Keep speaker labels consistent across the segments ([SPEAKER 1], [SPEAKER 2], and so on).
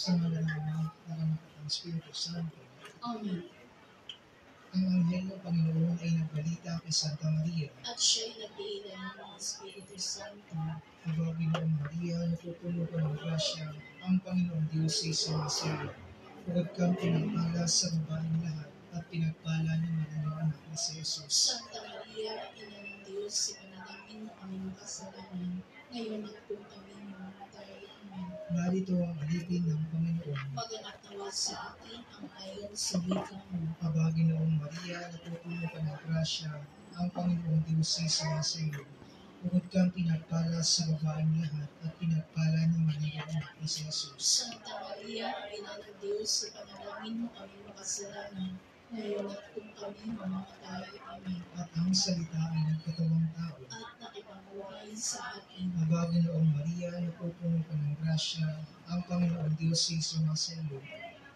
[SPEAKER 1] Sa ngalan ng Ama, ng Anak at ng Espiritu Santo.
[SPEAKER 2] Amen.
[SPEAKER 1] Ang anghel ng Panginoon ay nagbalita kay Santa Maria.
[SPEAKER 2] At siya'y nag-iilan ng Espiritu Santo.
[SPEAKER 1] Aba, Ginoong Maria, napupuno ka ng grasya, ang Panginoong Diyos ay sumasayo. Huwag kang pinagpala sa babaeng lahat, at pinagpala naman ang iyong anak na si Jesus.
[SPEAKER 2] Santa Maria, Ina ng Diyos, ipanalangin mo kami makasalanan, ngayon at kung kami mamatay. Amen.
[SPEAKER 1] Narito ang alipin ng Panginoon.
[SPEAKER 2] Maganak nawa sa atin ang ayon sa wika mo.
[SPEAKER 1] Aba, Ginoong Maria, napupuno ka ng grasya, ang Panginoong Diyos ay sumasayo. Huwag kang pinagpala sa babaeng lahat, at pinagpala naman ang iyong anak na si Jesus.
[SPEAKER 2] Santa Maria, Ina ng Diyos, ipanalangin mo kami makasalanan, ngayon at kung kami mamamatay. Amen.
[SPEAKER 1] At ang salita ay nagkatawang tao.
[SPEAKER 2] At nakipagbuhay sa akin.
[SPEAKER 1] Aba, Ginoong Maria, napupuno ka ng grasya, ang Panginoong Diyos ay sumasayo.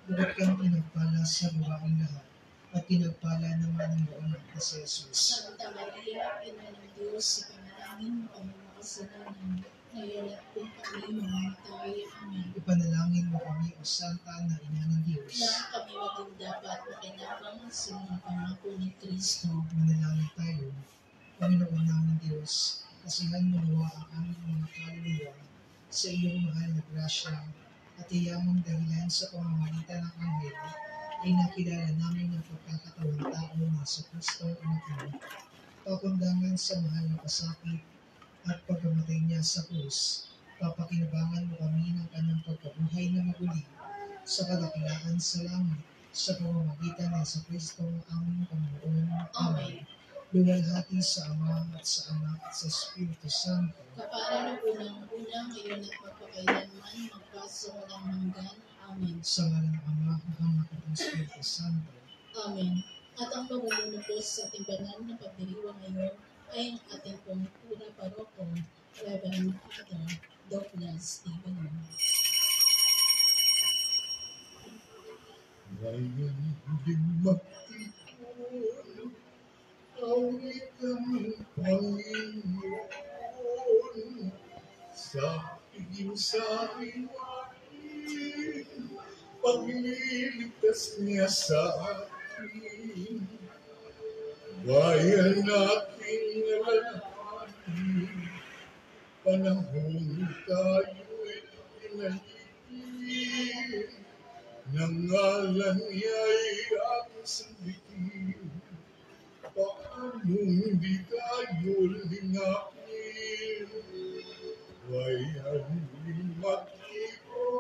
[SPEAKER 1] Huwag kang pinagpala sa babaeng lahat, at pinagpala naman ang iyong anak na si Jesus.
[SPEAKER 2] Santa Maria, Ina ng Diyos, ipanalangin mo kami makasalanan, ngayon at kung kami mamamatay. Amen.
[SPEAKER 1] Ipanalangin mo kami, O Santa na Ina ng Diyos.
[SPEAKER 2] Na kami maging dapat makinabang sa mga pangako ni Kristo.
[SPEAKER 1] Manalangin tayo. Panginoon namin Diyos, kasihan mo nawa ang aming mga kaluluwa sa iyong mahal na grasya, at iyamang dahilan sa pamamagitan ng anghel ay nakilala namin ang pagkakatawang tao na sa Kristo anak mo, pakundangan sa mahal na pasakit at pagkamatay niya sa krus. Papakinabangan mo kami ng kanyang pagkabuhay na maguli sa kadakilaan sa langit sa pamamagitan ng sa Kristo ang Panginoon. Amen. Luwalhati sa Ama at sa Anak at sa Espiritu Santo.
[SPEAKER 2] Kapala ng unang-unang, ngayon at magpakailanman, magpaso ng hanggan. Amen.
[SPEAKER 1] Sa ngalan ng Ama, ng Anak at ng Espiritu Santo.
[SPEAKER 2] Amen. At ang mamumuno po sa ating banal na pagdiriwang ngayon ay ang ating pong pura paroko, Reverend Father Douglas Stephen.
[SPEAKER 3] Ngayon din magtipon, awit ang Panginoon, sa piging sa iwain, pagliligtas niya sa atin. Bayan nating alalahanin, panahon tayo'y pinalipin, ng ngalan niya'y ang sabihin, paanong di tayo lingapin. Bayan magtipon,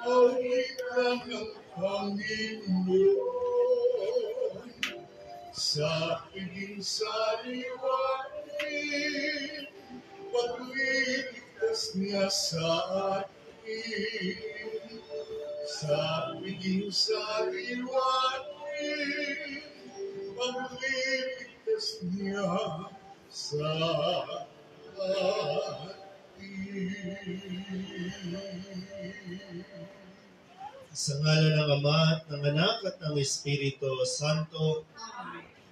[SPEAKER 3] awitan ng Panginoon, sa piging sariwain, pagliligtas niya sa atin. Sa piging sariwain, pagliligtas niya sa atin.
[SPEAKER 4] Sa ngalan ng Ama at ng Anak at ng Espiritu Santo,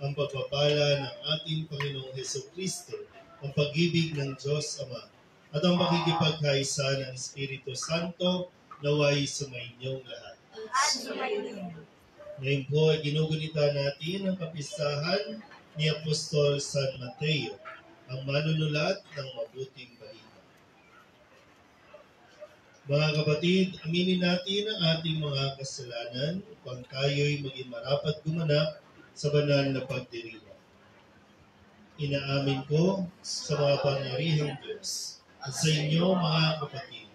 [SPEAKER 4] ang pagpapala ng ating Panginoong Hesukristo, ang pag-ibig ng Diyos Ama, at ang makikipagkaisa ng Espiritu Santo naway sumainyong lahat. Ngayon po ay ginugunita natin ang kapistahan ni Apostol San Mateo, ang manunulat ng mabuting balita. Mga kapatid, aminin natin ang ating mga kasalanan upang tayo'y maging marapat gumanap sa banal na pagdiriwang. Inaamin ko sa mga pangyarihang Diyos at sa inyo mga kapatid,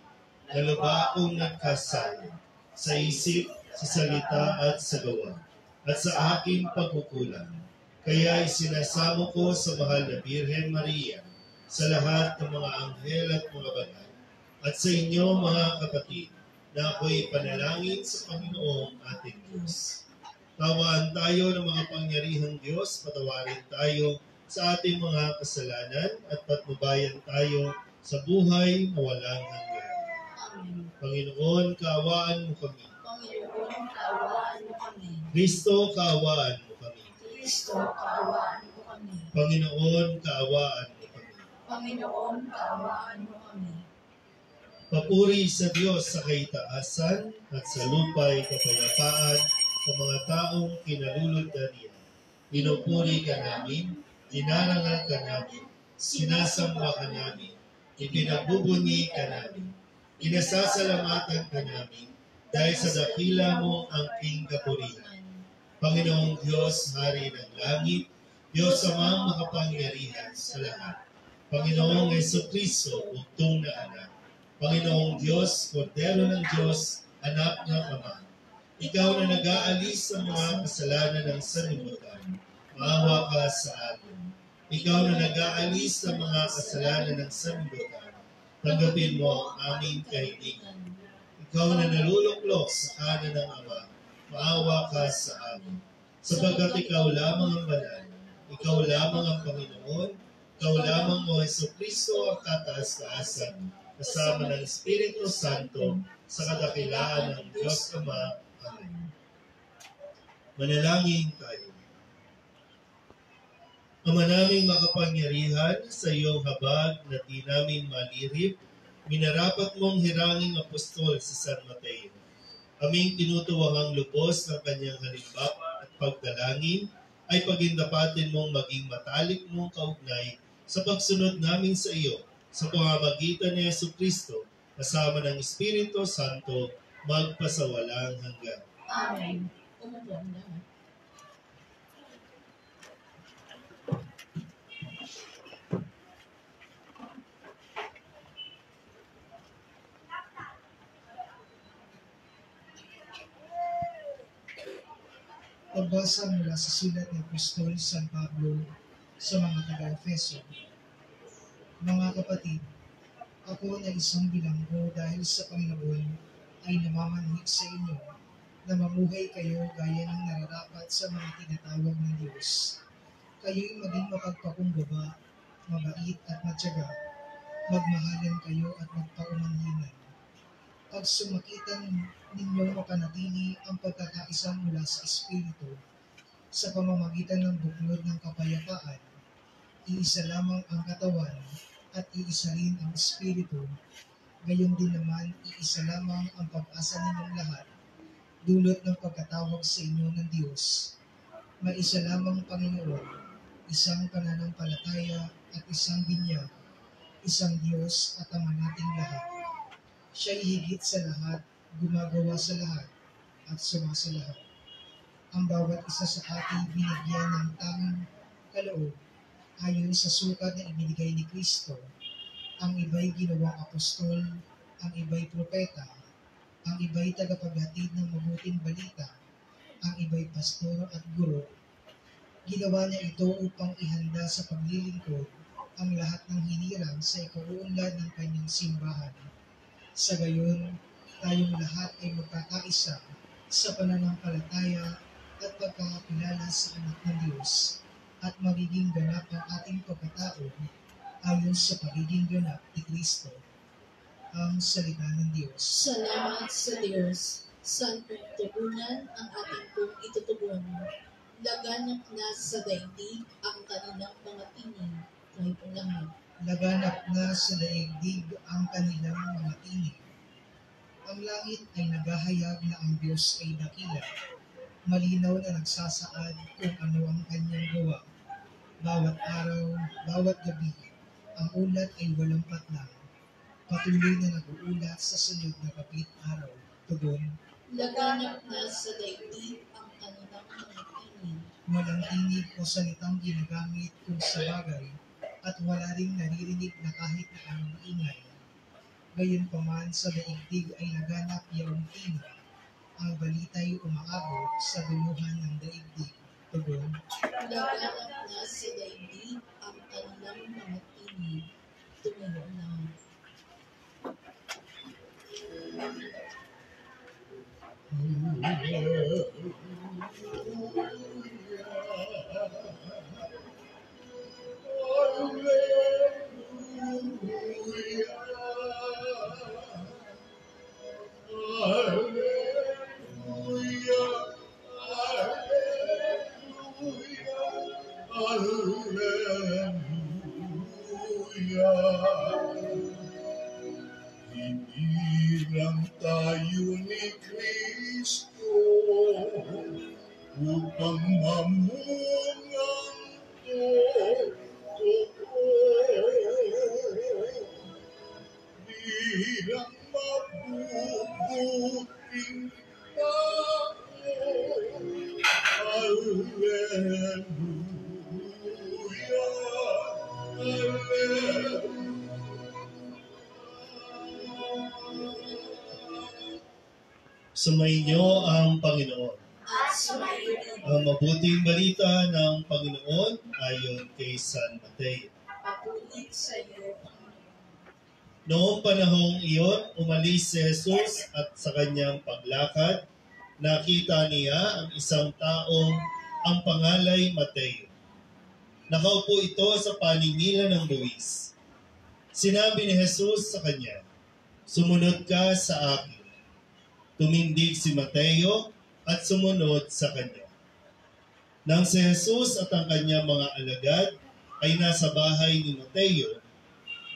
[SPEAKER 4] na lubha akong nagkasala sa isip, sa salita at sa gawa, at sa aking pagkukulang. Kaya isinasamo ko sa mahal na Birhen Maria, sa lahat ng mga anghel at mga banal, at sa inyo mga kapatid, na ako'y panalangin sa Panginoong ating Diyos. Tawaan tayo ng mga pangyarihang Diyos, patawarin tayo sa ating mga kasalanan at patnubayan tayo sa buhay na walang hanggan. Panginoon, kaawaan mo kami.
[SPEAKER 2] Panginoon, kaawaan mo kami.
[SPEAKER 4] Kristo, kaawaan mo kami.
[SPEAKER 2] Kristo, kaawaan mo kami.
[SPEAKER 4] Panginoon, kaawaan mo kami.
[SPEAKER 2] Panginoon, kaawaan mo kami.
[SPEAKER 4] Papuri sa Diyos sa kaitaasan at sa lupa'y kapayapaan sa mga taong kinalulugdan niya. Pinupuri ka namin, dinarangal ka namin, sinasamba ka namin, ipinagbubunyi ka namin, inasasalamatan ka namin, dahil sa dakila mo ang king kapurihan. Panginoong Diyos, Hari ng Langit, Diyos Amang makapangyarihan sa lahat. Panginoong Jesucristo, bugtong na anak. Panginoong Diyos, Kordero ng Diyos, anak ng Ama. Ikaw na nag-aalis sa mga kasalanan ng sanlibutan, maawa ka sa atin. Ikaw na nag-aalis sa mga kasalanan ng sanlibutan, tanggapin mo ang aming kahilingan. Ikaw na naluluklok sa kanan ng Ama, maawa ka sa amin. Sapagkat ikaw lamang ang banal, ikaw lamang ang Panginoon, ikaw lamang o Jesucristo ang kataas-taasan, kasama ng Espiritu Santo, sa kadakilaan ng Diyos Ama. Amen. Manalangin tayo. Ama naming makapangyarihan, sa iyong habag na di namin malirip, minarapat mong hiranging apostol si San Mateo. Aming tinutuwahang lubos ng kanyang halimbawa at pagdalangin ay pagindapatin mong maging matalik mong kaugnay sa pagsunod namin sa iyo sa pamamagitan ni Jesucristo kasama ng Espiritu Santo magpasawalang hanggan.
[SPEAKER 2] Amen. Umupo ang lahat.
[SPEAKER 1] Pagbasa mula sa sulat ni Apostol San Pablo sa mga taga-Efeso. Mga kapatid, ako na isang bilanggo dahil sa Panginoon ay namamanhik sa inyo na mamuhay kayo gaya ng nararapat sa mga tinatawag ng Diyos. Kayo'y maging mapagpakumbaba, mabait at matyaga, magmahalan kayo at magpaumanhinan. Pag sumakitan ninyong mapanatili ang pagkakaisa mula sa Espiritu sa pamamagitan ng buklod ng kapayapaan, iisa lamang ang katawan at iisa rin ang Espiritu, gayon din naman iisa lamang ang pag-asa ninyong lahat, dulot ng pagkatawag sa inyo ng Diyos. May isa lamang Panginoon, isang pananampalataya at isang binyag, isang Diyos at Ama nating lahat. Siya'y higit sa lahat, gumagawa sa lahat, at sumasa lahat. Ang bawat isa sa atin binigyan ng tanging kaloob ayon sa sukat na ibinigay ni Kristo. Ang iba'y ginawang apostol, ang iba'y propeta, ang iba'y tagapaghatid ng mabuting balita, ang iba'y pastor at guro. Ginawa niya ito upang ihanda sa paglilingkod ang lahat ng hinirang sa ikauunlad ng kanyang simbahan. Sa gayon, tayong lahat ay magkakaisa sa pananampalataya at pagkakakilala sa anak ng Diyos at magiging ganap ang ating pagkatao ayon sa pagiging ganap ni Kristo. Ang salita ng Diyos.
[SPEAKER 2] Salamat sa Diyos. Saan kong tugunan ang ating kong itutugon? Laganap na sa daigdig ang kanilang mga tinig. Tayo po lahat.
[SPEAKER 1] Laganap na sa daigdig ang kanilang mga tinig. Ang langit ay naghahayag na ang Diyos ay dakila. Malinaw na nagsasaad kung ano ang kanyang gawa. Bawat araw, bawat gabi, ang ulat ay walang patlang. Patuloy na nag-uulat sa sunod na kapit araw. Tugon,
[SPEAKER 2] Laganap na sa daigdig ang kanilang mga tinig.
[SPEAKER 1] walang tinig o salitang ginagamit kung sa bagay at wala ring naririnig na kahit na anong ingay. Gayunpaman sa daigdig ay laganap yaong tinig. Ang balita'y umaabot sa duluhan ng daigdig. Tugon,
[SPEAKER 2] Laganap na sa daigdig ang kanilang mga tinig. Tumayo na.
[SPEAKER 3] Hindi tayo ni Kristo upang mamungang totoo bilang mabubuting tao. Hallelujah, Hallelujah.
[SPEAKER 4] Sumainyo ang Panginoon.
[SPEAKER 2] At sumayo rin.
[SPEAKER 4] Ang mabuting balita ng Panginoon ayon kay San Mateo.
[SPEAKER 2] Papulit sa iyo, Panginoon.
[SPEAKER 4] Noong panahong iyon, umalis si Jesus at sa kanyang paglakad, nakita niya ang isang taong ang pangalay Mateo. Nakaupo ito sa paningilan ng buwis. Sinabi ni Jesus sa kanya, "Sumunod ka sa akin." Tumindig si Mateo at sumunod sa kanya. Nang si Jesus at ang kanyang mga alagad ay nasa bahay ni Mateo,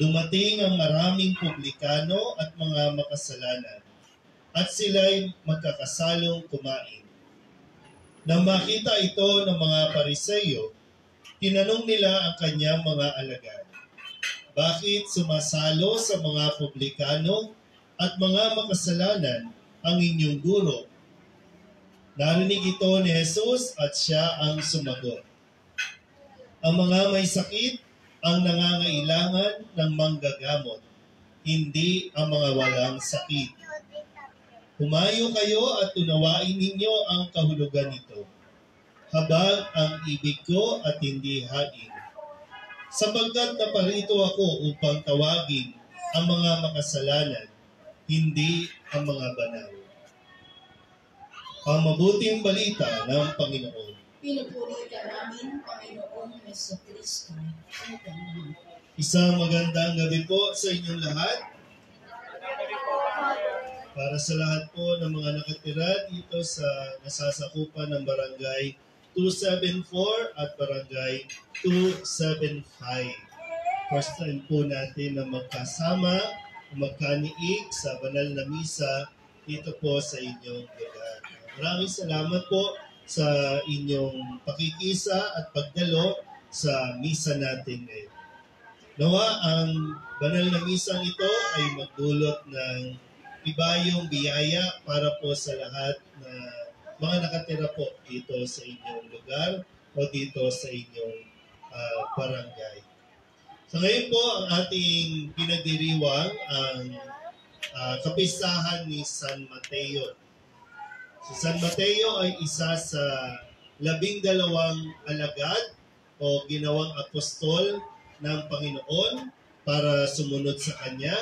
[SPEAKER 4] dumating ang maraming publikano at mga makasalanan, at sila'y magkakasalong kumain. Nang makita ito ng mga Pariseyo, tinanong nila ang kanyang mga alagad, "Bakit sumasalo sa mga publikano at mga makasalanan ang inyong guro?" Narinig ito ni Jesus at siya ang sumagot, "Ang mga may sakit ang nangangailangan ng manggagamot, hindi ang mga walang sakit. Humayo kayo at unawain ninyo ang kahulugan nito. Habag ang ibig ko at hindi hain. Sapagkat naparito ako upang tawagin ang mga makasalanan, hindi ang mga banal." Ang mabuting balita ng Panginoon.
[SPEAKER 2] Pinupuri ka namin, Panginoong Jesucristo. Amen.
[SPEAKER 4] Isang magandang gabi po sa inyong lahat. Para sa lahat po ng mga nakatira dito sa nasasakupan ng Barangay 274 at Barangay 275. First time po natin na magkasama, magkaniig sa banal na misa dito po sa inyong lugar. Maraming salamat po sa inyong pakikisa at pagdalo sa misa natin ngayon. Nawa ang banal na misang ito ay magdulot ng ibayong biyaya para po sa lahat na mga nakatira po dito sa inyong lugar o dito sa inyong barangay. So ngayon po ang ating pinagdiriwang ang kapistahan ni San Mateo. Si San Mateo ay isa sa 12 alagad o ginawang apostol ng Panginoon para sumunod sa Kanya.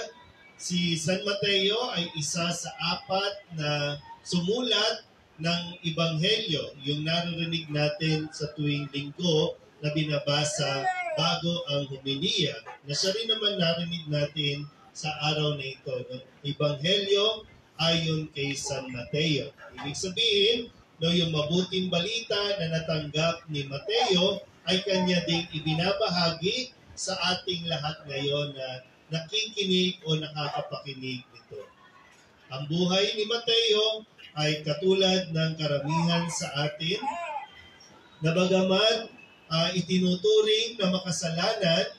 [SPEAKER 4] Si San Mateo ay isa sa 4 na sumulat ng Ebanghelyo, yung naririnig natin sa tuwing linggo na binabasa bago ang homilya, na siya rin naman narinig natin sa araw na ito, ng Ebanghelyo ayon kay San Mateo. Ibig sabihin, yung mabuting balita na natanggap ni Mateo ay kanya ding ibinabahagi sa ating lahat ngayon na nakikinig o nakakapakinig nito. Ang buhay ni Mateo ay katulad ng karamihan sa atin, na bagaman itinuturing na makasalanan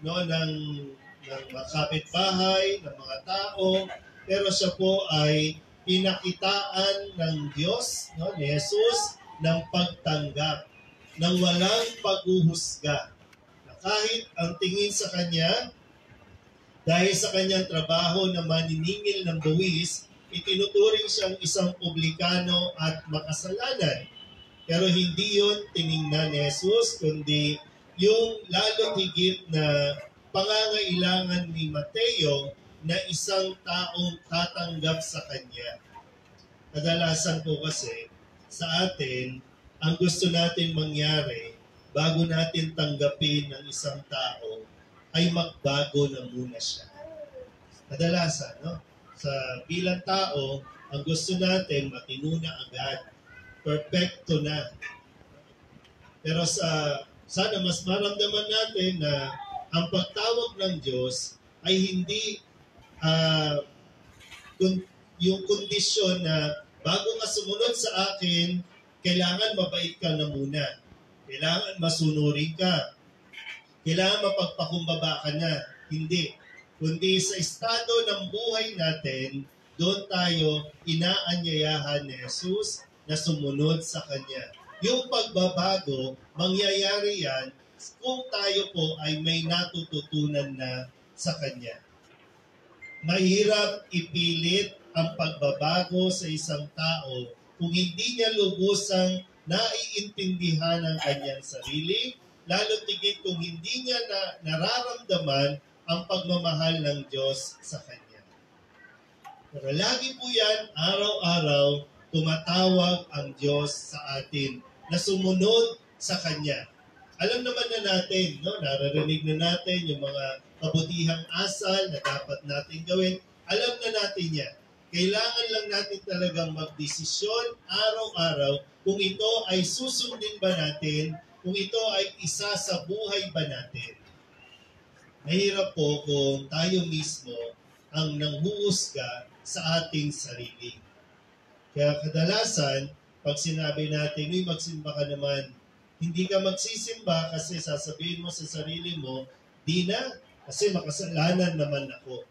[SPEAKER 4] ng mga kapitbahay, ng mga tao, pero siya po ay pinakitaan ng Diyos, ni Jesus, ng pagtanggap, ng walang paghuhusga. Na kahit ang tingin sa Kanya, dahil sa Kanyang trabaho na maniningil ng buwis, itinuturing siyang isang publikano at makasalanan. Pero hindi yun tiningnan ni Jesus, kundi yung lalo higit na pangangailangan ni Mateo na isang taong tatanggap sa Kanya. Kadalasan po kasi sa atin, ang gusto natin mangyari bago natin tanggapin ng isang tao ay magbago na muna siya. Kadalasan, sa bilang tao, ang gusto natin matino na agad, perfecto na. Pero sana mas maramdaman natin na ang pagtawag ng Diyos ay hindi yung kondisyon na bago ka sumunod sa akin, kailangan mabait ka na muna. Kailangan masunurin ka. Kailangan mapagpakumbaba ka na. Hindi. Kundi sa estado ng buhay natin, doon tayo inaanyayahan ni Jesus na sumunod sa Kanya. Yung pagbabago, mangyayari yan kung tayo po ay may natututunan na sa Kanya. Mahirap ipilit ang pagbabago sa isang tao kung hindi niya lubusang naiintindihan ang kanyang sarili, lalo tigit kung hindi niya nararamdaman ang pagmamahal ng Diyos sa kanya. Pero lagi po yan, araw-araw, tumatawag ang Diyos sa atin na sumunod sa Kanya. Alam naman na natin, no? Naririnig na natin yung mga kabutihang asal na dapat natin gawin. Alam na natin yan. Kailangan lang natin talagang magdesisyon araw-araw kung ito ay susundin ba natin, kung ito ay isa sa buhay ba natin. Mahirap po kung tayo mismo ang nanghuhusga sa ating sarili. Kaya kadalasan, pag sinabi natin, uy, magsimba ka naman, hindi ka magsisimba kasi sasabihin mo sa sarili mo, di na, kasi makasalanan naman ako.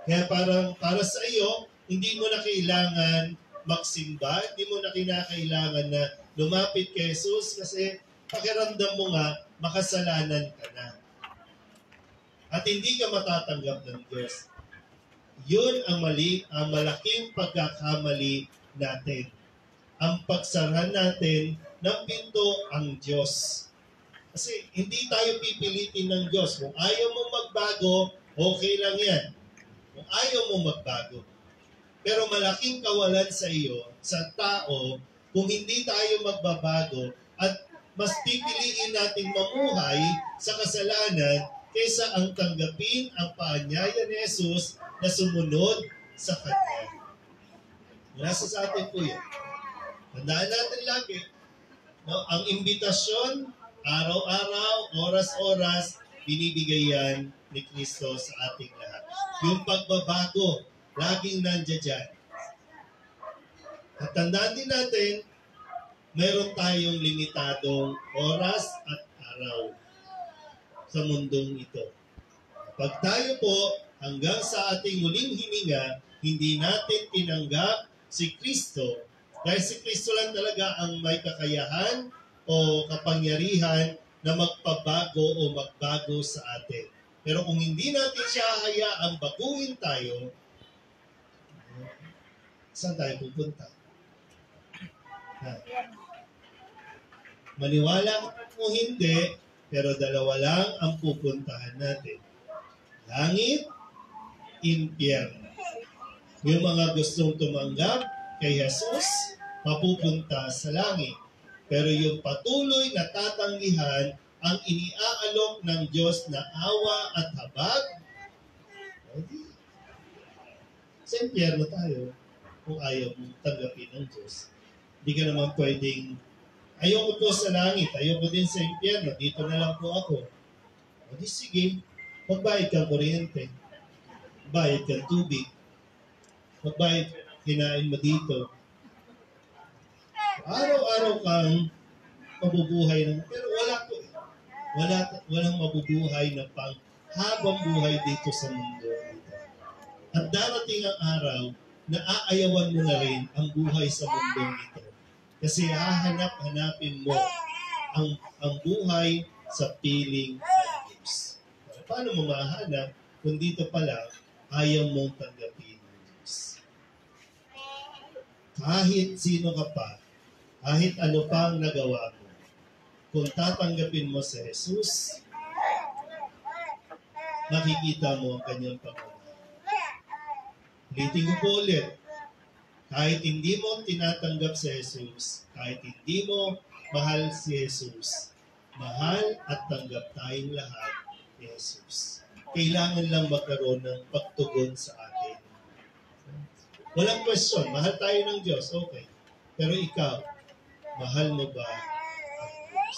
[SPEAKER 4] Kaya para sa iyo, hindi mo na kailangan magsimba, hindi mo na kinakailangan na lumapit kay Jesus kasi pakiramdam mo nga, makasalanan ka na. At hindi ka matatanggap ng Diyos. Yun ang malaking pagkakamali natin. Ang pagsara natin ng pinto ang Diyos. Kasi hindi tayo pipilitin ng Diyos. Kung ayaw mong magbago, okay lang yan. Kung ayaw mong magbago. Pero malaking kawalan sa iyo, sa tao, kung hindi tayo magbabago at mas pipiliin nating mamuhay sa kasalanan kaysa ang tanggapin ang paanyaya ni Jesus na sumunod sa Kanya. Nasa sa atin po yun. Tandaan natin lagi, no? Ang imbitasyon, araw-araw, oras-oras, binibigay yan ni Kristo sa ating lahat. Yung pagbabago, laging nandiyan dyan. At tandaan din natin, meron tayong limitadong oras at araw sa mundong ito. Pag tayo po, hanggang sa ating huling hininga, hindi natin tinanggap si Kristo, dahil si Kristo lang talaga ang may kakayahan o kapangyarihan na magpabago o magbago sa atin. Pero kung hindi natin siya hayaang baguhin tayo, saan tayo pupunta? Maniwala o hindi, pero dalawa lang ang pupuntahan natin. Langit, impyerno. Yung mga gustong tumanggap kay Jesus, mapupunta sa langit. Pero yung patuloy na tatanggihan ang iniaalok ng Diyos na awa at habag, sa impyerno tayo kung ayaw mong tanggapin ng Diyos. Hindi ka naman pwedeng, ayoko po sa langit, ayoko din sa impyerno, dito na lang po ako. O di sige, magbayad kang kuryente, bayad kang tubig, magbayad, kinain mo dito. Araw-araw kang mabubuhay ng, pero wala po eh. Walang mabubuhay na panghabang buhay dito sa mundo. At darating ang araw na aayawan mo na rin ang buhay sa mundo ito. Kasi hahanap-hanapin mo ang buhay sa piling ng Diyos. Paano mo mahanap kung dito pala ayaw mong tanggapin ng Diyos? Kahit sino ka pa, kahit ano pang nagawa mo, kung tatanggapin mo si Jesus, makikita mo ang kanyang pagmamahal. Ulitin ko po ulit, kahit hindi mo tinatanggap si Jesus, kahit hindi mo mahal si Jesus, mahal at tanggap tayong lahat ni Jesus. Kailangan lang magkaroon ng pagtugon sa atin. Walang question, mahal tayo ng Diyos, okay. Pero ikaw, mahal mo ba ang Diyos?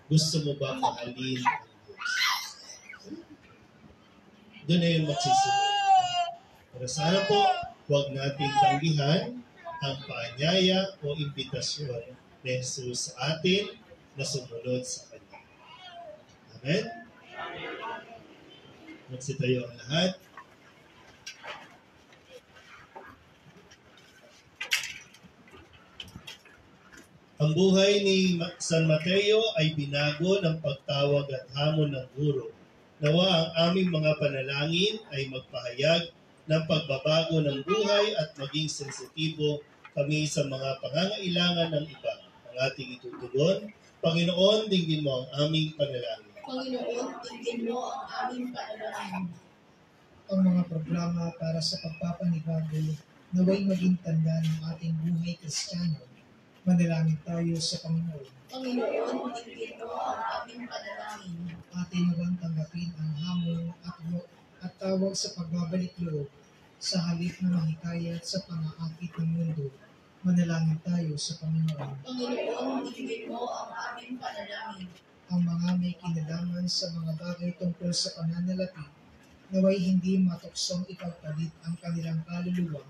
[SPEAKER 4] Gusto mo ba mahalin ang Diyos? Doon na yung magsisimula. Pero sana po, Huwag nating tanggihan ang paanyaya o imbitasyon ni Jesus sa atin na sumunod sa Kanya. Amen? Magsitayo ang lahat. Ang buhay ni San Mateo ay binago ng pagtawag at hamon ng guro. Nawa ang aming mga panalangin ay magpahayag ng pagbabago ng buhay at maging sensitibo kami sa mga pangangailangan ng iba. Ang ating itutugon, Panginoon, dinggin mo ang aming panalangin.
[SPEAKER 2] Panginoon, tingin mo ang aming panalangin.
[SPEAKER 1] Ang mga programa para sa pagpapanibago naway maging tanda ng ating buhay Kristiyano. Manalangin tayo sa Panginoon.
[SPEAKER 2] Panginoon, tingin mo ang aming panalangin.
[SPEAKER 1] Atin nawang tanggapin ang hamon at tawag sa pagbabalik loob sa halip na mahikayat sa pang-aakit ng mundo. Manalangin tayo sa Panginoon.
[SPEAKER 2] Panginoon, tingin mo ang aming panalangin.
[SPEAKER 1] Ang mga may kinalaman sa mga bagay tungkol sa pananalapi, naway hindi matuksong ipagpalit ang kanilang kaluluwa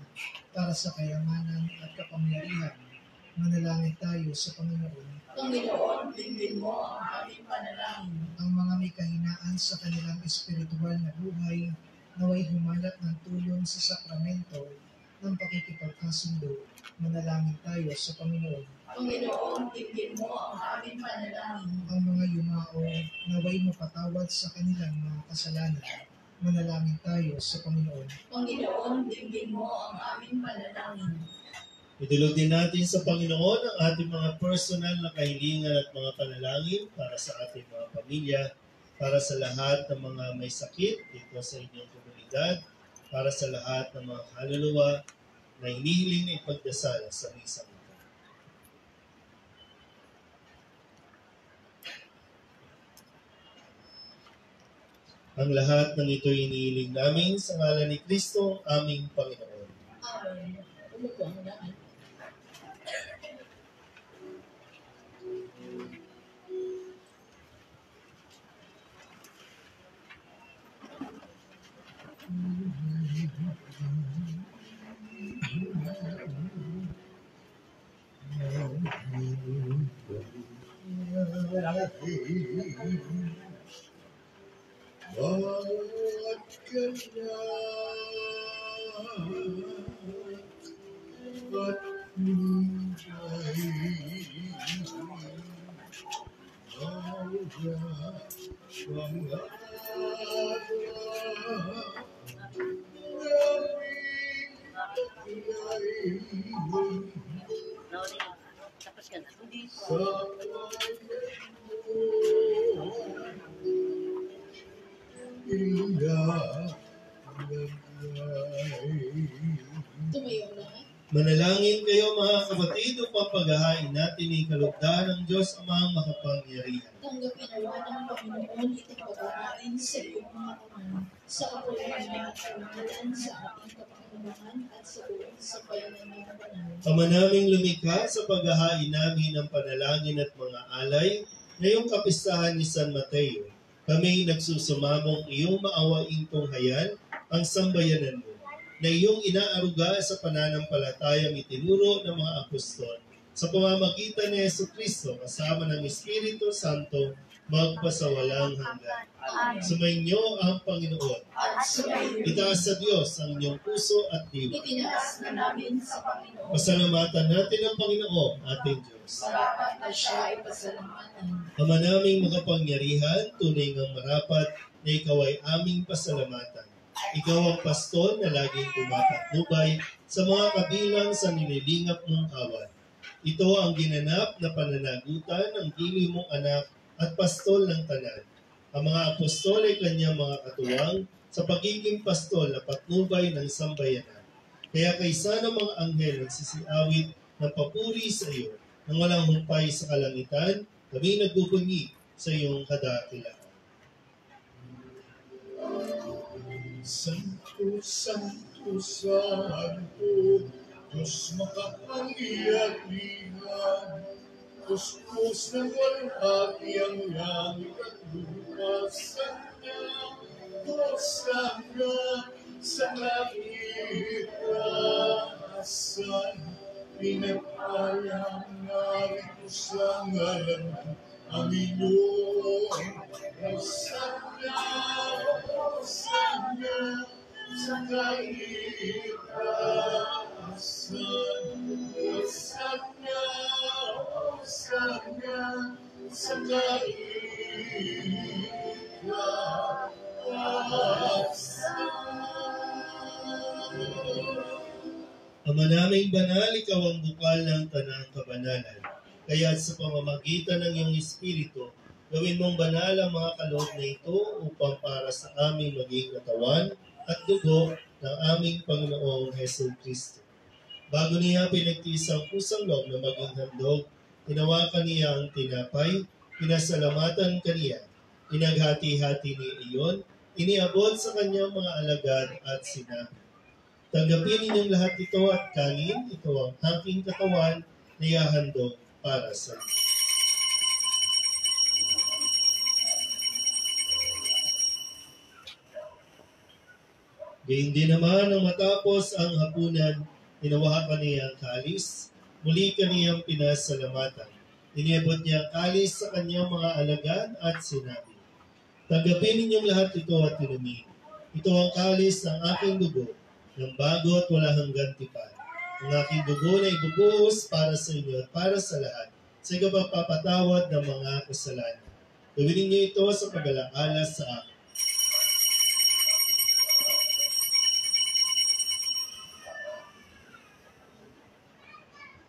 [SPEAKER 1] para sa kayamanan at kapangyarihan. Manalangin tayo sa Panginoon.
[SPEAKER 2] Panginoon, tingin mo ang aming panalangin.
[SPEAKER 1] Ang mga may kahinaan sa kanilang espiritual na buhay, naway humanap ng tulong sa sakramento ng pakikipagkasundo. Manalangin tayo sa Panginoon.
[SPEAKER 2] Panginoon, tingin mo ang aming panalangin.
[SPEAKER 1] Ang mga yumao, naway mapatawad sa kanilang mga kasalanan. Manalangin tayo sa Panginoon.
[SPEAKER 2] Panginoon, tingin mo ang aming panalangin.
[SPEAKER 4] Idulog din natin sa Panginoon ang ating mga personal na kahilingan at mga panalangin para sa ating mga pamilya, para sa lahat ng mga may sakit dito sa inyong komunidad, para sa lahat ng mga kaluluwa na hinihiling na ipagdasal sa misang ito. Ang lahat ng ito hinihiling namin sa ngalan ni Kristo, aming Panginoon.
[SPEAKER 2] Amen. Umupo ang lahat.
[SPEAKER 3] Bawat kanya at minjay mga
[SPEAKER 5] Tapos ka na.
[SPEAKER 2] Tumayo ang lahat.
[SPEAKER 4] Manalangin kayo mga kapatid upang paghahain natin ang kalugdan ng Diyos Amang makapangyarihan.
[SPEAKER 2] Tanggapin nawa ng Panginoon itong pagkain sa iyong mga kamay, sa kapuluhan at kamahalan sa ating kapakinabangan at sa buong sabayan ng mga banal.
[SPEAKER 4] Ama naming lumikha sa paghahain namin ng panalangin at mga alay, ngayong kapistahan ni San Mateo, kami nagsusumamong iyong maawaing tunghayan ang sambayanan mo, na iyong inaaruga sa pananampalatayang itinuro ng mga apostol sa pamamagitan ni Jesucristo kasama ng Espiritu Santo magpasawalang hanggan. Sumainyo ang Panginoon.
[SPEAKER 2] At sumayo,
[SPEAKER 4] Itaas sa Diyos ang inyong puso at diwa.
[SPEAKER 2] itinaas na namin sa Panginoon.
[SPEAKER 4] Pasalamatan natin ang Panginoon, ating Diyos.
[SPEAKER 2] Marapat na siya ay pasalamatan.
[SPEAKER 4] Ama naming makapangyarihan, tunay ngang marapat na ikaw ay aming pasalamatan. Ikaw ang pastol na laging pumapatnubay sa mga kabilang sa nililingap mong kawan. Ito ang ginanap na pananagutan ng gili mong anak at pastol ng tanan. Ang mga apostol ay kanyang mga katuwang sa pagiging pastol na patnubay ng sambayanan. Kaya kaysa ng mga anghel nagsisiawit ng papuri sa iyo nang walang humpay sa kalangitan, kami nagbubunyi sa iyong kadakilaan.
[SPEAKER 3] Santo, Santo, Santo, Diyos makapangyarihan, Kuskus ng walhati ang langit at lupa, Sana, Hosana, sa langit ikaasan, pinagpalang narito sa ngalan ng Panginoon. Hosanna, Hosanna, sa kaitaasan. Hosanna, Hosanna, sa kaitaasan.
[SPEAKER 4] Ama naming banal, ikaw ang bukal ng tanang kabanalan. Kaya't sa pamamagitan ng iyong Espiritu, gawin mong banal ang mga kaloob na ito upang para sa aming maging katawan at dugo ng aming Panginoong Hesus Kristo. Bago niya pinagtiis ang pusang loob na maging handog, tinawakan niya ang tinapay, pinasalamatan kaniya, inaghati-hati niya iyon, iniabot sa kanyang mga alagad at sinabi, tanggapin ninyong lahat ito at kanin, ito ang aking katawan na ihahandog para sa inyo. Gayun din naman nang matapos ang hapunan, tinawakan niya ang kalis, muli kaniyang pinasalamatan. Iniabot niya ang kalis sa kanyang mga alagad at sinabi, tanggapin ninyong lahat ito at inumin. Ito ang kalis ng aking dugo, ng bago at wala hanggang tipan. Ang aking dugo na ibubuhos para sa inyo at para sa lahat, sa ikapagpapatawad ng mga kasalanan. Gawin ninyo ito sa pag-alaala sa akin.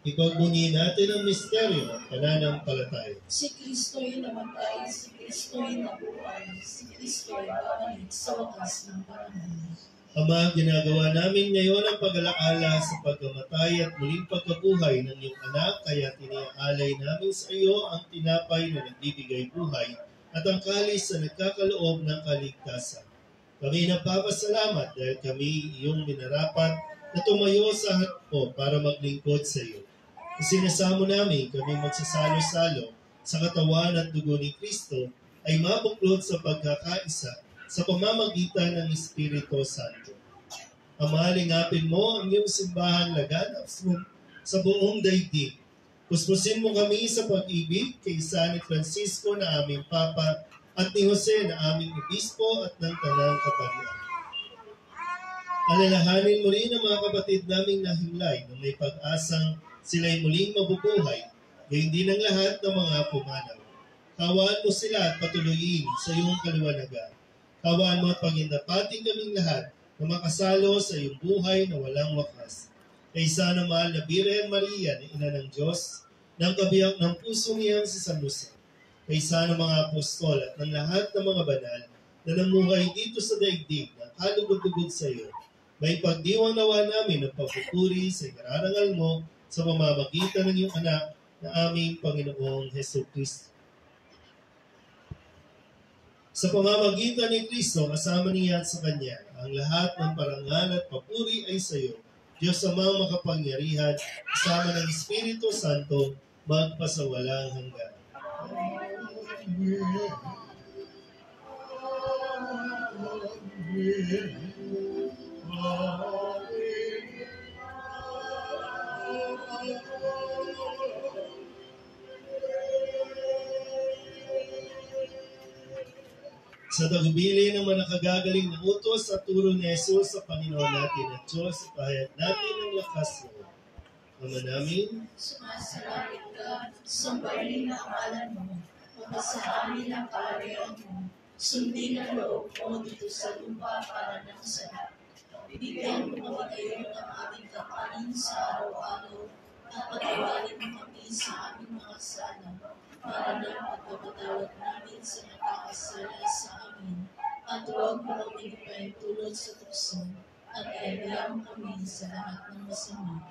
[SPEAKER 4] Ipagbunyi natin ang misteryo ng pananampalataya.
[SPEAKER 2] Si Kristo'y namatay, si Kristo'y nabuhay, si Kristo'y babalik sa wakas ng panahon.
[SPEAKER 4] Ama, ginagawa namin ngayon ang pag-alaala sa pagkamatay at muling pagkabuhay ng iyong anak, kaya tiniaalay namin sa iyo ang tinapay na nagbibigay buhay at ang kalis na nagkakaloob ng kaligtasan. Kami nagpapasalamat dahil kami iyong minarapat na tumayo sa hapon para maglingkod sa iyo. Isinasamo namin kami magsasalo-salo sa katawan at dugo ni Kristo ay mabuklod sa pagkakaisa sa pamamagitan ng Espiritu Santo. Ama, lingapin mo ang iyong simbahang laganap sa buong daigdig. Puspusin mo kami sa pag-ibig kay San Francisco na aming Papa at ni Jose na aming Obispo at ng Tanang Kaparian. Alalahanin mo rin ang mga kapatid naming nahimlay na may pag-asang sila'y muling mabubuhay, gayon din ang lahat ng mga pumanaw. Kawaan mo sila at patuloyin sa iyong kaliwanagan. Kawaan mo at paghindapating kaming lahat na makasalo sa iyong buhay na walang wakas. Kay sana mahal na Birhen Maria na Ina ng Diyos, ng kabiyak ng puso niyang si San Jose. Kay sana mga apostol at ng lahat ng mga banal na namuhay dito sa daigdig na kalugod-lugod sa iyo. May pagdiwang nawa namin ng pagpupuri sa ikarangal mo sa pamamagitan ng iyong anak na aming Panginoong Hesus Kristo. Sa pamamagitan ni Kristo, kasama niya at sa Kanya, ang lahat ng parangal at papuri ay sa iyo, Diyos Amang makapangyarihan, kasama ng Espiritu Santo, magpasawalang hanggan. Sa tagubilin ng mga nakagagaling na utos at turo ni Jesus sa Panginoon natin at Diyos, ipahayag natin ang lakas mo. Ama namin,
[SPEAKER 2] Sumasalangit ka, sambahin ang ngalan mo, mapasa amin ang kaharian mo, sundin ang loob mo dito sa lupa para ng sa lahat. Bibigyan mo kami ngayon ng aming kakanin sa araw-araw at patawarin mo kami sa aming mga sala para ng pagpapatawad namin sa nakakasala sa amin at huwag mo kami ipahintulot sa tukso at iayang kami sa lahat ng masama.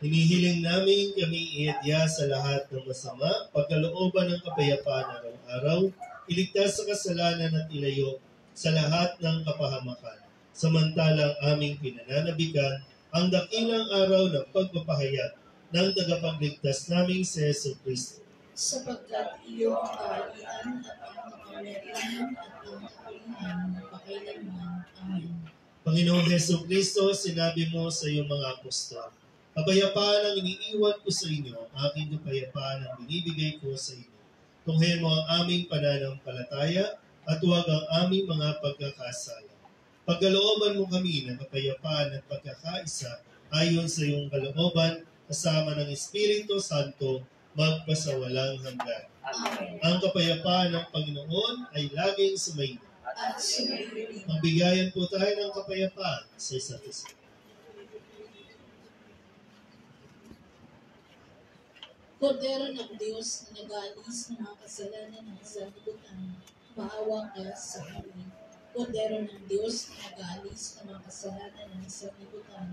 [SPEAKER 4] hinihiling namin kami iadya sa lahat ng masama, pagkalooban ng kapayapaan araw-araw, iligtas sa kasalanan at ilayo sa lahat ng kapahamakan. Samantalang aming pinananabigan ang dakilang araw ng pagpapahayag ng tagapagligtas naming si Hesus Kristo.
[SPEAKER 2] Sapagkat iyong kaharian at ang kapangyarihan at ang kapurihan magpakailanman. Amen.
[SPEAKER 4] Panginoong Heso Kristo, sinabi mo sa iyong mga apostol, kapayapaan ang iniiwan ko sa inyo, aking kapayapaan ang binibigay ko sa inyo. Tunghayan mo ang aming pananampalataya at huwag ang aming mga pagkakasala. Pagkalooban mo kami ng kapayapaan at pagkakaisa ayon sa iyong kalooban, kasama ng Espiritu Santo, magpasawalang hanggan.
[SPEAKER 2] Amen.
[SPEAKER 4] Ang kapayapaan ng Panginoon ay laging sumainyo.
[SPEAKER 2] At sumayin.
[SPEAKER 4] Magbigayan po tayo ng kapayapaan sa isa't isa.
[SPEAKER 2] Kordero ng Diyos na nag-aalis ng mga kasalanan ng sanlibutan, maawa ka sa amin. Kordero ng Diyos na nag-aalis ng mga kasalanan ng sanlibutan,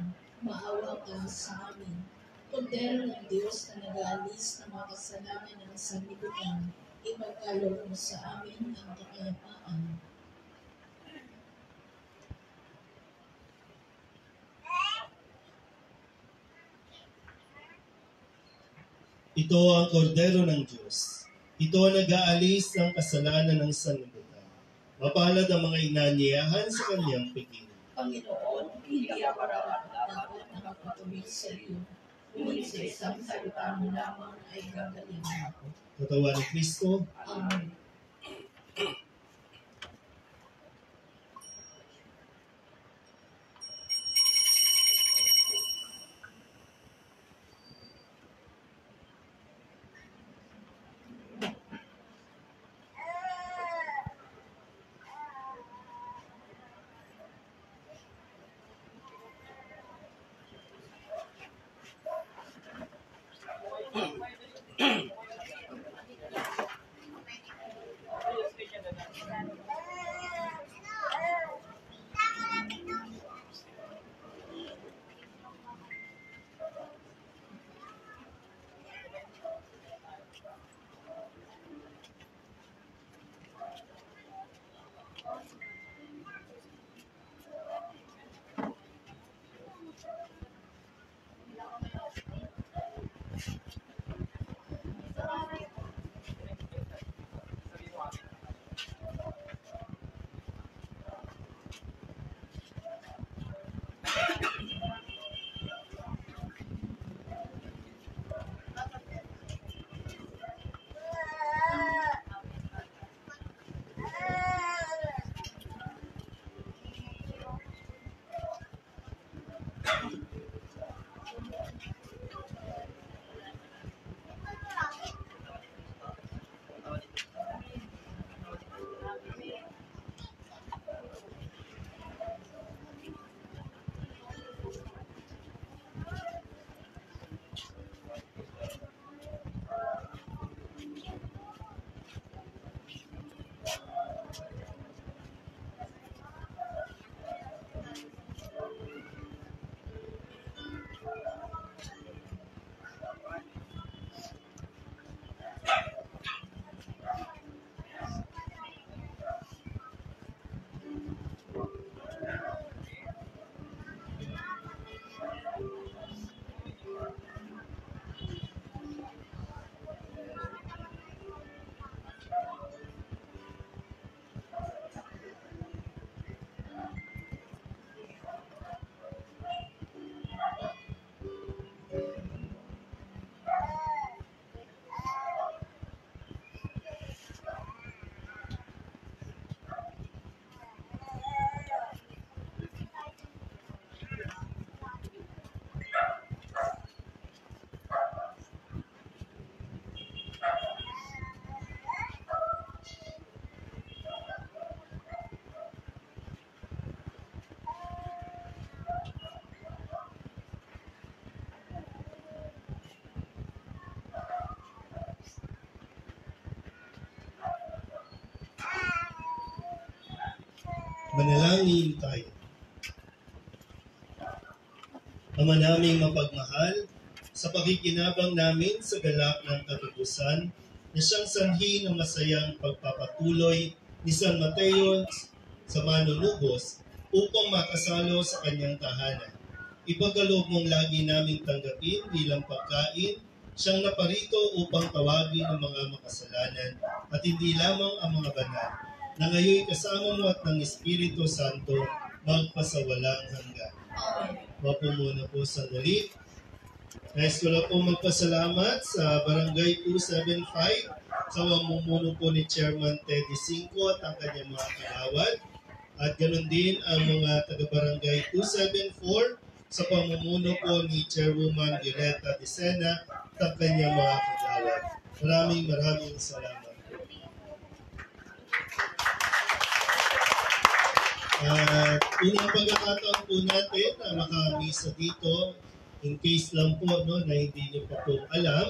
[SPEAKER 2] maawa ka sa amin. Kordero ng Diyos na nag-aalis ng mga kasalanan ng sanlibutan, ipagkaloob mo sa amin ang kapayapaan.
[SPEAKER 4] Ito ang kordero ng Diyos. Ito ang nag-aalis ng kasalanan ng sanlibutan. Mapalad ang mga inanyayahan sa kanyang pigilan.
[SPEAKER 2] Panginoon, hindi ako dapat nakapatuloy sa iyo. Ngunit sa isang salita mo lamang ay gagaling ako.
[SPEAKER 4] Katawan ni Kristo,
[SPEAKER 2] Amen.
[SPEAKER 4] Manalangin tayo. Ama naming mapagmahal, sa pakikinabang namin sa galak ng katubusan na siyang sanhi ng masayang pagpapatuloy ni San Mateo sa manunubos upang makasalo sa kanyang tahanan. Ipagkaloob mong lagi naming tanggapin bilang pagkain siyang naparito upang tawagin ang mga makasalanan at hindi lamang ang mga banal, na ngayon kasama mo at ng Espiritu Santo magpasawalang hanggan.
[SPEAKER 2] Amen.
[SPEAKER 4] Mapo muna po sandali. Nais ko lang po magpasalamat sa Barangay 275 sa pamumuno po ni Chairman Teddy Cinco at ang kanyang mga kalawad. At ganoon din ang mga taga-Barangay 274 sa pamumuno po ni Chairwoman Violeta Dicena at ang kanyang mga kalawad. Maraming salamat. Unang pagkakataon po natin na makamisa dito, in case lang po no, na hindi niyo pa po alam,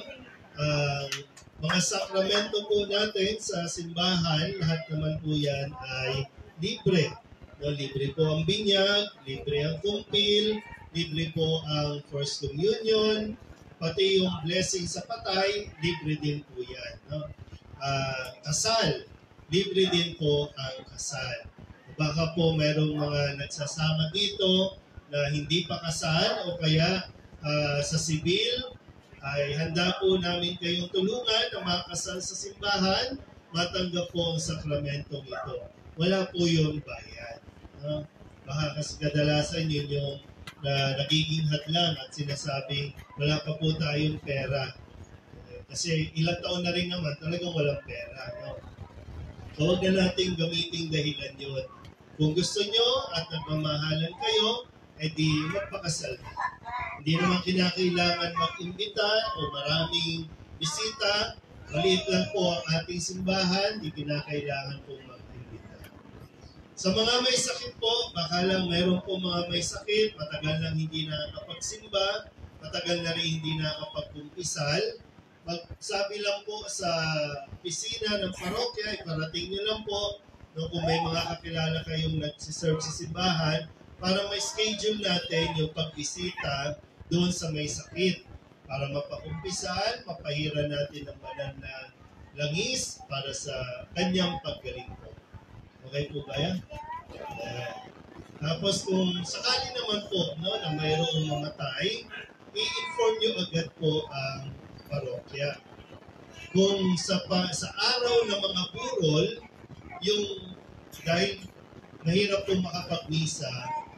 [SPEAKER 4] mga sakramento po natin sa simbahan, lahat naman po yan ay libre. No, libre po ang binyag, libre ang kumpil, libre po ang First Communion, pati yung blessing sa patay, libre din po yan. No? Kasal, libre din po ang kasal. Baka po merong mga nagsasama dito na hindi pa kasal o kaya sa sibil ay handa po namin kayong tulungan na makasal sa simbahan, matanggap po ang sakramentong ito. Wala po yung bayad. Baka kasi kadalasan yun yung nagiging hadlang at sinasabing wala pa po tayong pera. Kasi ilang taon na rin naman talagang walang pera. No? So huwag na natin gamitin dahilan yun. Kung gusto nyo at nagmamahalan kayo, edi magpakasal na. Hindi naman kinakailangan mag-imbita o maraming bisita. Maliit lang po ang ating simbahan, hindi kinakailangan po mag-imbita. Sa mga may sakit po, baka lang mayroon po mga may sakit, matagal lang hindi nakakapagsimba, matagal na rin hindi nakakapagkumpisal. Magsabi lang po sa opisina ng parokya, iparating nyo lang po, no, kung may mga kakilala kayong nagsiserve sa simbahan, para may schedule natin yung pagbisita doon sa may sakit. Para mapakumpisan, mapahiran natin ang banal na langis para sa kanyang paggaling po. Okay po ba yan? Tapos kung sakali naman po no, na mayroong mamatay, i-inform nyo agad po ang parokya. Kung sa araw ng mga burol, yung dahil mahirap po makapagmisa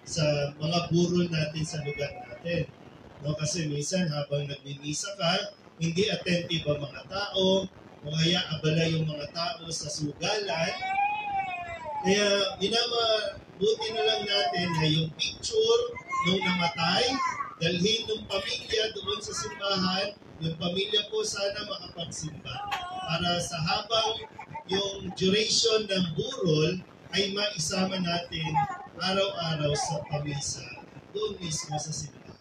[SPEAKER 4] sa mga burol natin sa lugar natin. No, kasi minsan habang nagmimisa ka, hindi attentive ang mga tao, o kaya abala yung mga tao sa sugalan. Kaya buti na lang natin na yung picture nung namatay, dalhin ng pamilya doon sa simbahan, yung pamilya po sana makapagsimba. Para sa habang yung duration ng burol ay maisama natin araw-araw sa pamisa doon mismo sa simbahan.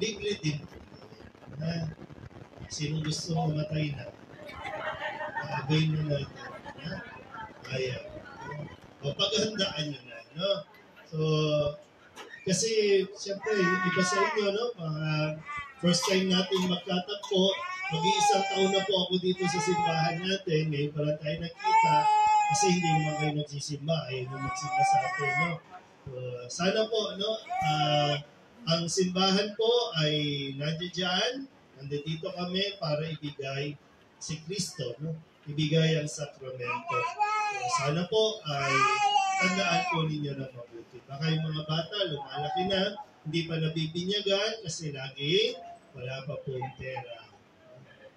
[SPEAKER 4] Libre din po. Sinong gusto mamatay na? Gawin mo natin. Kaya. O paghandaan nyo na. No? So, kasi siyempre, iba sa inyo, no? Mga first time natin magkatagpo, mag-iisang taon na po ako dito sa simbahan natin. Ngayon pa lang tayo nakita kasi hindi naman kayo nagsisimba. Ayaw na magsimba sa atin. No? So, sana po, no? Ang simbahan po ay nandiyan. Nandito kami para ibigay si Kristo. No? Ibigay ang sakramento. So, sana po ay tandaan po ninyo na mabuti. Baka yung mga bata lumalaki na, hindi pa nabibinyagan kasi lagi wala pa po pera.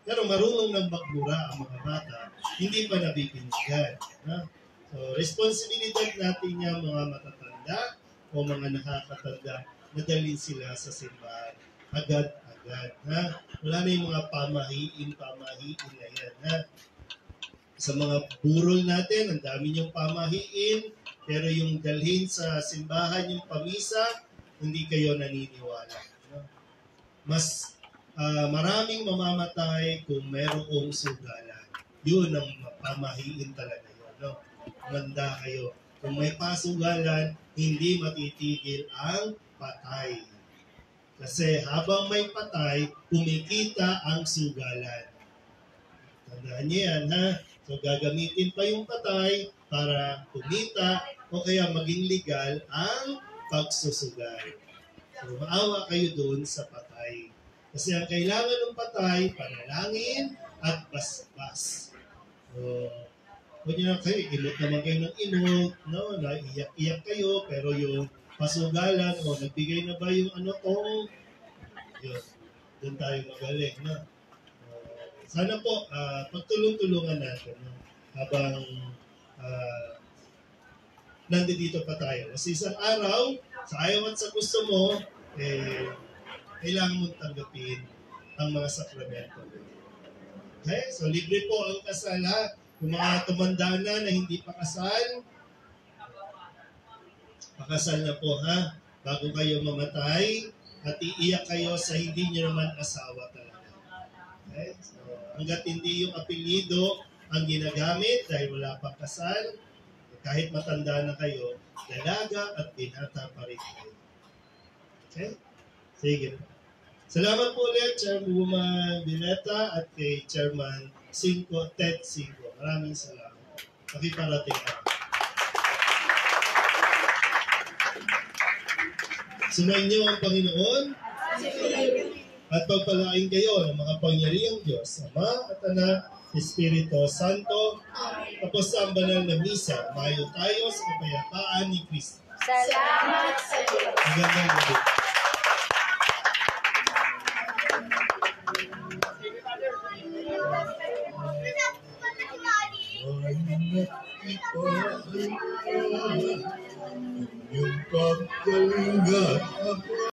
[SPEAKER 4] Pero marunong nang magmura ang mga bata, hindi pa nabibinyagan. So, responsibilidad natin yung mga matatanda o mga nakakatanda na dalhin sila sa simbahan. Agad-agad. Wala na yung mga pamahiin na yan. Sa mga burol natin, ang dami yung pamahiin, pero yung dalhin sa simbahan, yung pamisa, hindi kayo naniniwala. Mas maraming mamamatay kung mayroong sugalan. Yun ang pamahiin talaga yun. No? Manda kayo. Kung may pasugalan, hindi matitigil ang patay. Kasi habang may patay, kumikita ang sugalan. Tandaan niyo yan, ha? So gagamitin pa yung patay para kumita o kaya maging legal ang pagsusugal. So maawa kayo doon sa patay. Kasi ang kailangan ng patay, panalangin at basbas. So, Huwag niyo na kayo, imot naman kayo ng imot, no? Naiyak-iyak kayo, pero yung pasugalan, o nagbigay na ba yung ano ko? Yun, doon tayo magaling, no? Sana po, pagtulong-tulungan natin, no? Habang nandito pa tayo. Kasi isang araw, sa ayaw at sa gusto mo, kailangan mong tanggapin ang mga sakramento. Okay? So, libre po ang kasal, ha? Kung mga tumanda na hindi pa kasal, pakasal na po, ha? Bago kayo mamatay, at iiyak kayo sa hindi nyo naman asawa talaga. Okay? So, hanggat hindi yung apelido ang ginagamit dahil wala pang kasal, kahit matanda na kayo, dalaga at binata pa rin kayo. Okay? Sige. Salamat po ulit, Chairwoman Dineta at kay Chairman Ted Cinco. Maraming salamat. Pakiparating na. Sumayin niyo ang Panginoon at pagpalain kayo ng mga pangyarihang Diyos, Ama at Anak, Espiritu Santo, tapos sa ang banal na misa, mayo tayo sa kapayapaan ni Kristo.
[SPEAKER 2] Salamat sa Diyos.
[SPEAKER 4] Magandang gabi.
[SPEAKER 3] Yung pagkalinga